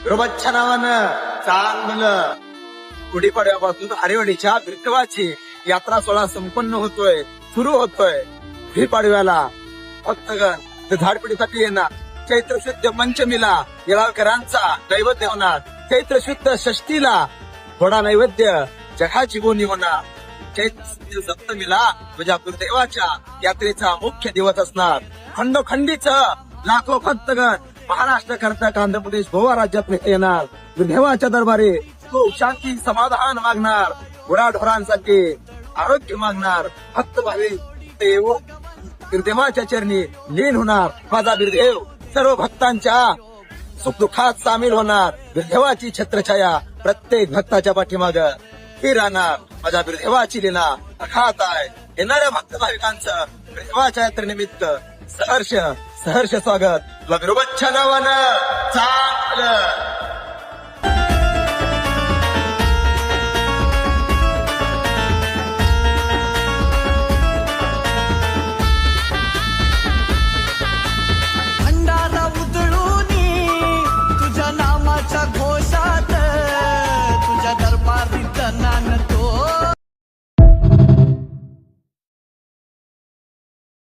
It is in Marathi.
विरोबाच्या नावानं चांगलं गुढीपाडव्यापासून हरिवडीच्या बिरकवाची यात्रा सोहळा संपन्न होतोय, सुरू होतोय. गुढीपाडव्याला भक्तगण ते झाडपिडीसाठी येणार. चैत्र शुद्ध पंचमीला येळावकरांचा नैवेद्य होणार. चैत्र शुद्ध षष्टीला थोडा नैवेद्य जगाची बोनी होणार. चैत्र शुद्ध सप्तमीला तुझ्या गुरुदेवाच्या यात्रेचा मुख्य दिवस असणार. खंडोखंडीच लाखो भक्तगण महाराष्ट्र कर्नाटक आंध्र प्रदेश गोवा राज्यात येणार. गुरुदेवाच्या दरबारी खूप शांती समाधान मागणार. गुराढोरांसाठी आरोग्य मागणार. भक्त भाविक देव गुरुदेवाच्या चरणी लीन होणार. माझा गुरुदेव सर्व भक्तांच्या सुखदुःखात सामील होणार. गुरुदेवाची छत्रछाया प्रत्येक भक्ताच्या पाठीमाग ही राहणार. माझ्या गुरुदेवाची लीला अखात आहे. येणाऱ्या भक्त भाविकांचं गुरुदेवाच्या यात्रेनिमित्त सहर्ष स्वागत. गुरुबच्च्या नावानं चांगलं